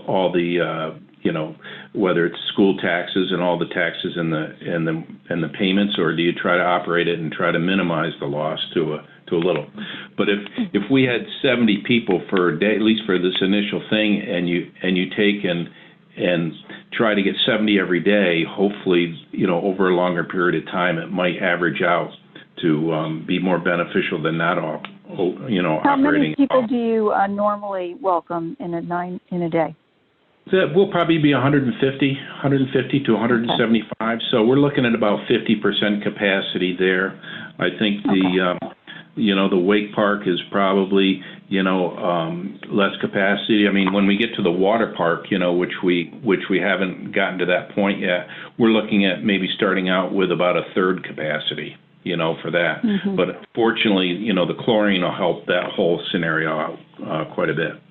all the whether it's school taxes and all the taxes and the payments, or do you try to operate it and try to minimize the loss to a little? But if we had 70 people for a day, at least for this initial thing, and you take and try to get 70 every day, hopefully over a longer period of time, it might average out to be more beneficial than not all operating. How many people do you normally welcome in a day? That will probably be 150 to 175. Okay. So we're looking at about 50% capacity there. I think the wake park is probably, less capacity. I mean, when we get to the water park, which we haven't gotten to that point yet, we're looking at maybe starting out with about a third capacity, for that. Mm-hmm. But fortunately, the chlorine will help that whole scenario out quite a bit.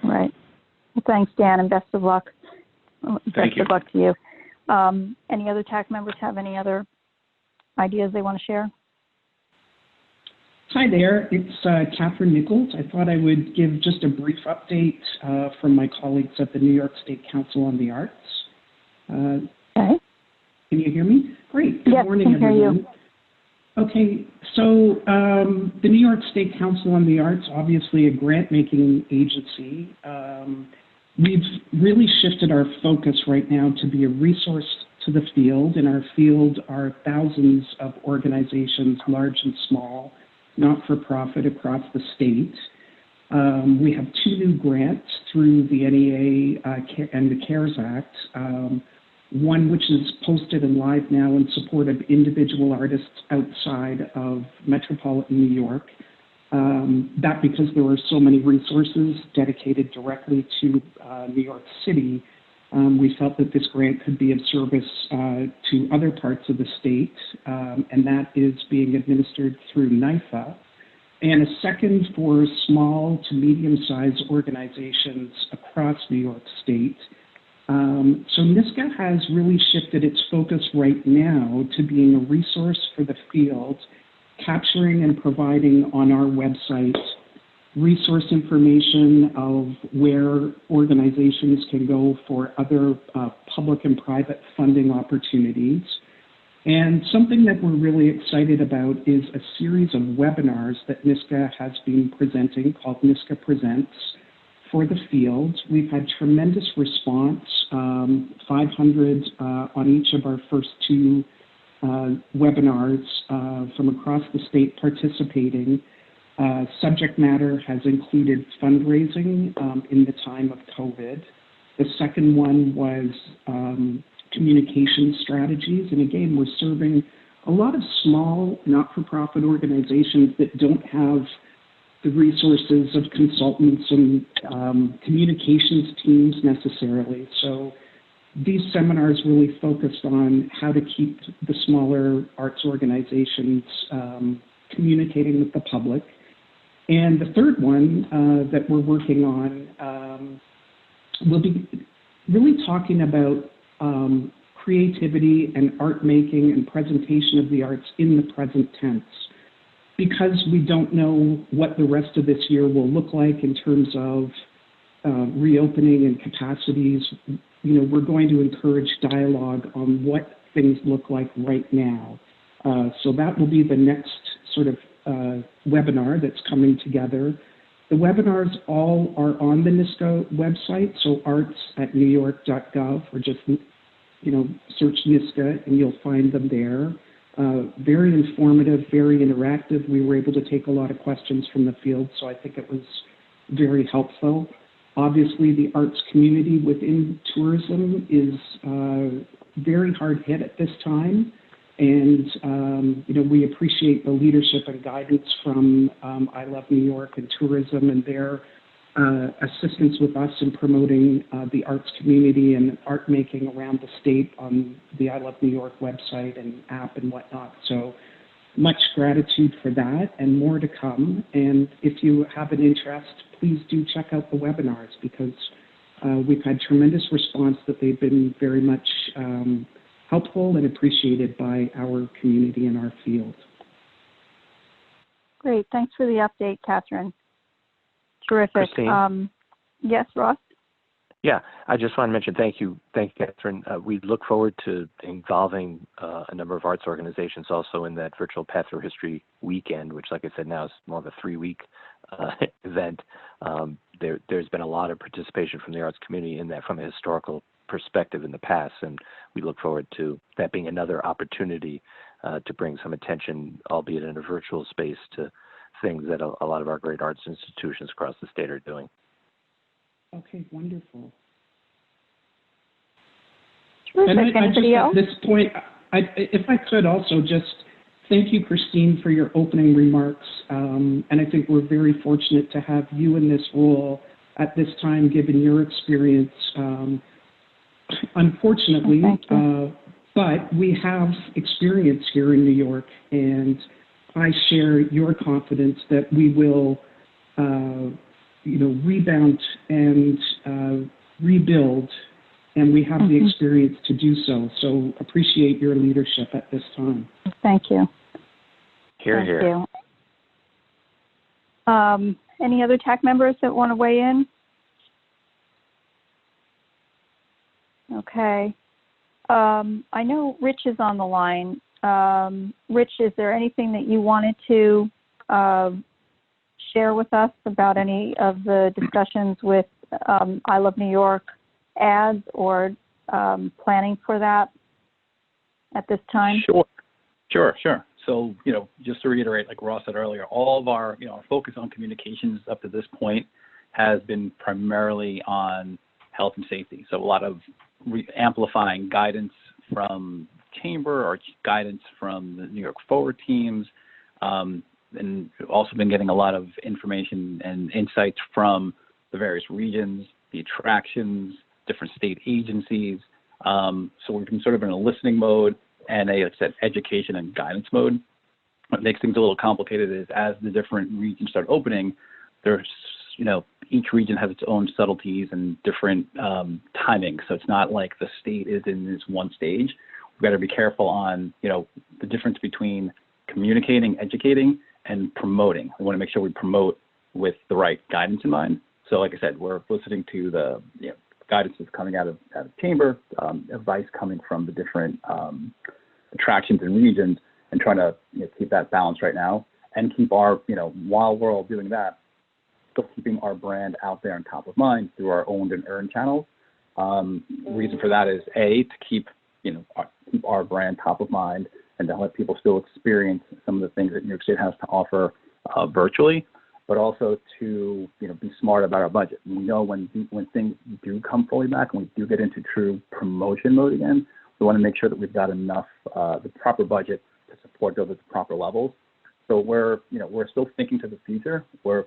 Right. Well, thanks, Dan, and best of luck. Thank you. Best of luck to you. Any other TAC members have any other ideas they want to share? Hi there, it's Catherine Nichols. I thought I would give just a brief update from my colleagues at the New York State Council on the Arts. Okay. Can you hear me? Great. Good morning, everyone. Yes, I can hear you. Okay, so the New York State Council on the Arts, obviously a grant-making agency. We've really shifted our focus right now to be a resource to the field. In our field are thousands of organizations, large and small, not-for-profit across the state. We have 2 new grants through the NEA and the CARES Act. One which is posted and live now in support of individual artists outside of metropolitan New York. That because there were so many resources dedicated directly to New York City, we felt that this grant could be of service to other parts of the state, and that is being administered through NYFA. And a second for small to medium-sized organizations across New York State. So NYSCA has really shifted its focus right now to being a resource for the field, capturing and providing on our website resource information of where organizations can go for other public and private funding opportunities. And something that we're really excited about is a series of webinars that NYSCA has been presenting called NYSCA Presents for the field. We've had tremendous response, 500 on each of our first 2 webinars from across the state participating. Subject matter has included fundraising in the time of COVID. The second one was communication strategies. And again, we're serving a lot of small not-for-profit organizations that don't have the resources of consultants and communications teams necessarily. So these seminars really focused on how to keep the smaller arts organizations communicating with the public. And the third one that we're working on will be really talking about creativity and art making and presentation of the arts in the present tense. Because we don't know what the rest of this year will look like in terms of reopening and capacities, we're going to encourage dialogue on what things look like right now. So that will be the next sort of webinar that's coming together. The webinars all are on the NYSCA website, so arts@newyork.gov, or just search NISCA and you'll find them there. Very informative, very interactive. We were able to take a lot of questions from the field, so I think it was very helpful. Obviously, the arts community within tourism is very hard hit at this time. And, we appreciate the leadership and guidance from I Love New York and Tourism and their assistance with us in promoting the arts community and art making around the state on the I Love New York website and app and whatnot. So much gratitude for that and more to come. And if you have an interest, please do check out the webinars because we've had tremendous response that they've been very much helpful and appreciated by our community and our field. Great. Thanks for the update, Catherine. Terrific. Christine? Yes, Ross? Yeah, I just want to mention thank you, Catherine. We look forward to involving a number of arts organizations also in that virtual Path Through History weekend, which, like I said, now is more of a 3-week event. There's been a lot of participation from the arts community in that from a historical perspective in the past, and we look forward to that being another opportunity to bring some attention, albeit in a virtual space, to things that a lot of our great arts institutions across the state are doing. Okay, wonderful. Terrific. Anybody else? At this point, if I could also just thank you, Christine, for your opening remarks. And I think we're very fortunate to have you in this role at this time, given your experience. Unfortunately, but we have experience here in New York, and I share your confidence that we will, rebound and rebuild, and we have the experience to do so. So appreciate your leadership at this time. Thank you. Hear, hear. Thank you. Any other TAC members that want to weigh in? Okay. I know Rich is on the line. Rich, is there anything that you wanted to share with us about any of the discussions with I Love New York ads or planning for that at this time? Sure. So, just to reiterate, like Ross said earlier, all of our, our focus on communications up to this point has been primarily on health and safety. So a lot of amplifying guidance from Chamber or guidance from the New York Forward teams, and also been getting a lot of information and insights from the various regions, the attractions, different state agencies. So we've been sort of in a listening mode and like I said, education and guidance mode. What makes things a little complicated is as the different regions start opening, there's, each region has its own subtleties and different timing. So it's not like the state is in this one stage. We've got to be careful on, the difference between communicating, educating, and promoting. We want to make sure we promote with the right guidance in mind. So like I said, we're listening to the guidance that's coming out of Chamber, advice coming from the different attractions and regions, and trying to keep that balance right now and keep our, while we're all doing that, still keeping our brand out there and top of mind through our owned and earned channels. The reason for that is to keep our brand top of mind and to let people still experience some of the things that New York State has to offer virtually, but also to be smart about our budget. We know when things do come fully back and we do get into true promotion mode again, we want to make sure that we've got enough the proper budget to support those at the proper levels. So we're still thinking to the future. We're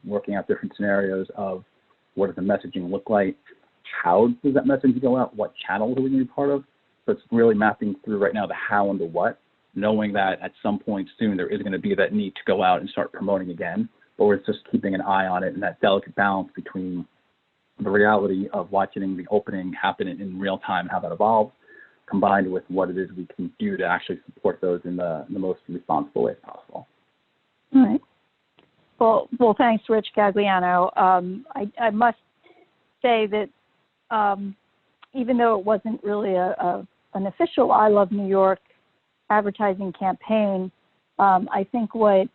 working out different scenarios of what does the messaging look like, how does that message go out, what channels are we going to be part of. So it's really mapping through right now the how and the what, knowing that at some point soon there is going to be that need to go out and start promoting again, but we're just keeping an eye on it and that delicate balance between the reality of watching the opening happen in real time, how that evolves, combined with what it is we can do to actually support those in the most responsible way possible. All right. Well, thanks, Rich Gagliano. I must say that even though it wasn't really an official I Love New York advertising campaign, I think what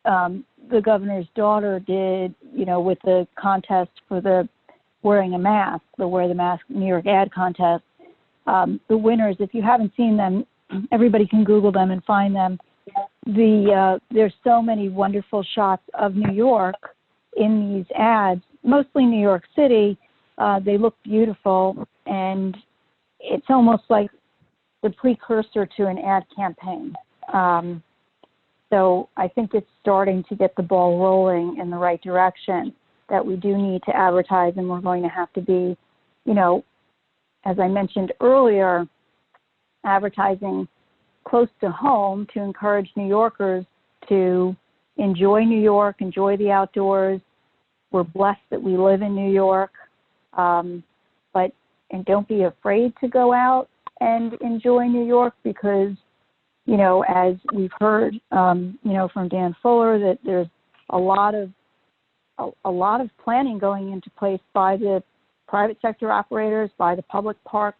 the governor's daughter did, with the contest for the wearing a mask, the Wear the Mask New York ad contest, the winners. If you haven't seen them, everybody can Google them and find them. There's so many wonderful shots of New York in these ads, mostly New York City. They look beautiful, and it's almost like the precursor to an ad campaign. So I think it's starting to get the ball rolling in the right direction, that we do need to advertise, and we're going to have to be, as I mentioned earlier, advertising close to home to encourage New Yorkers to enjoy New York, enjoy the outdoors. We're blessed that we live in New York, and don't be afraid to go out and enjoy New York, because, as we've heard, from Dan Fuller, that there's a lot of planning going into place by the private sector operators, by the public parks,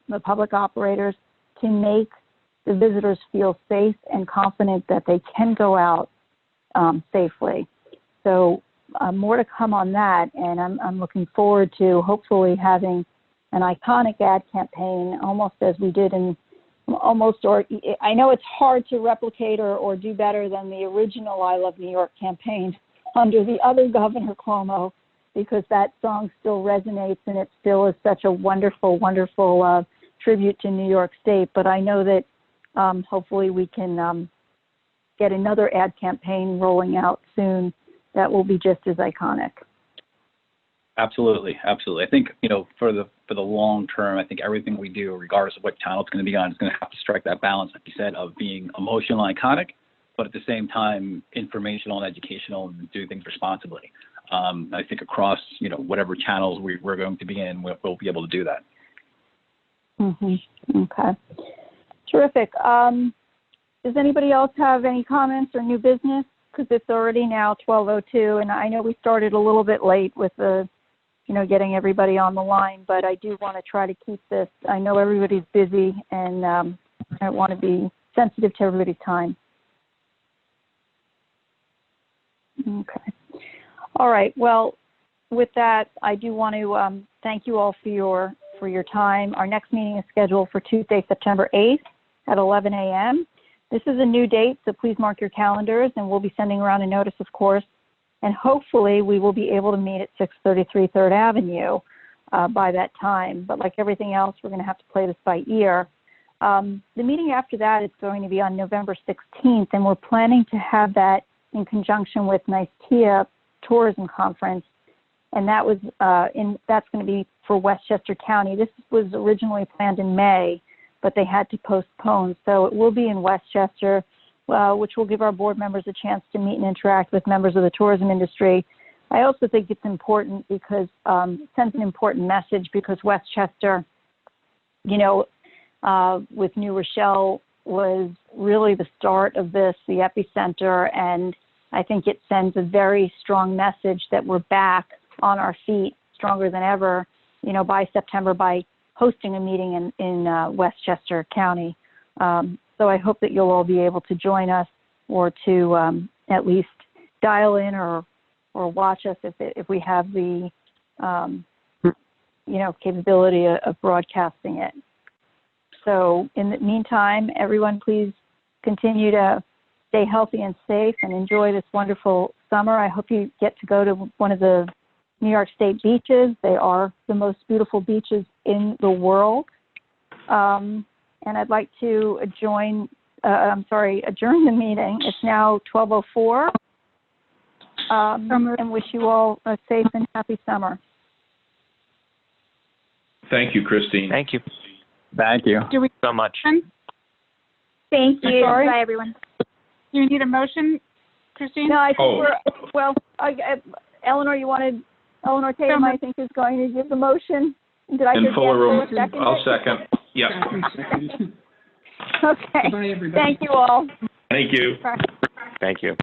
the public operators, to make the visitors feel safe and confident that they can go out safely. So more to come on that, and I'm looking forward to hopefully having an iconic ad campaign, almost as we did I know it's hard to replicate or do better than the original I Love New York campaign under the other Governor Cuomo, because that song still resonates and it still is such a wonderful, wonderful tribute to New York State. But I know that hopefully we can get another ad campaign rolling out soon that will be just as iconic. Absolutely. I think, for the long term, I think everything we do, regardless of what channel it's going to be on, is going to have to strike that balance, like you said, of being emotional and iconic, but at the same time, informational and educational, and do things responsibly. I think across, whatever channels we're going to be in, we'll be able to do that. Mm-hmm. Okay. Terrific. Does anybody else have any comments or new business? Because it's already now 12:02, and I know we started a little bit late with the, getting everybody on the line, but I do want to try to keep this. I know everybody's busy, and I want to be sensitive to everybody's time. Okay. All right. Well, with that, I do want to thank you all for your time. Our next meeting is scheduled for Tuesday, September 8th at 11 a.m. This is a new date, so please mark your calendars, and we'll be sending around a notice, of course. And hopefully we will be able to meet at 633 3rd Avenue by that time. But like everything else, we're going to have to play this by ear. The meeting after that is going to be on November 16th, and we're planning to have that in conjunction with NYSTIA Tourism Conference. And that was that's going to be for Westchester County. This was originally planned in May, but they had to postpone. So it will be in Westchester, which will give our board members a chance to meet and interact with members of the tourism industry. I also think it's important because it sends an important message, because Westchester, with New Rochelle, was really the start of this, the epicenter, and I think it sends a very strong message that we're back on our feet, stronger than ever, by September, by hosting a meeting in Westchester County. So I hope that you'll all be able to join us, or to at least dial in or watch us if we have the capability of broadcasting it. So in the meantime, everyone, please continue to stay healthy and safe and enjoy this wonderful summer. I hope you get to go to one of the New York State beaches. They are the most beautiful beaches in the world. And I'd like to adjourn the meeting. It's now 12:04. And wish you all a safe and happy summer. Thank you, Christine. Thank you. Thank you. Do we So much. Thank you. Sorry? Bye, everyone. Do you need a motion, Christine? No, I think Eleanor Tatum, I think, is going to give the motion. Did I And hear Fuller, Dan second? I'll second. Yep. Okay. Bye, everybody. Thank you all. Thank you. Thank you.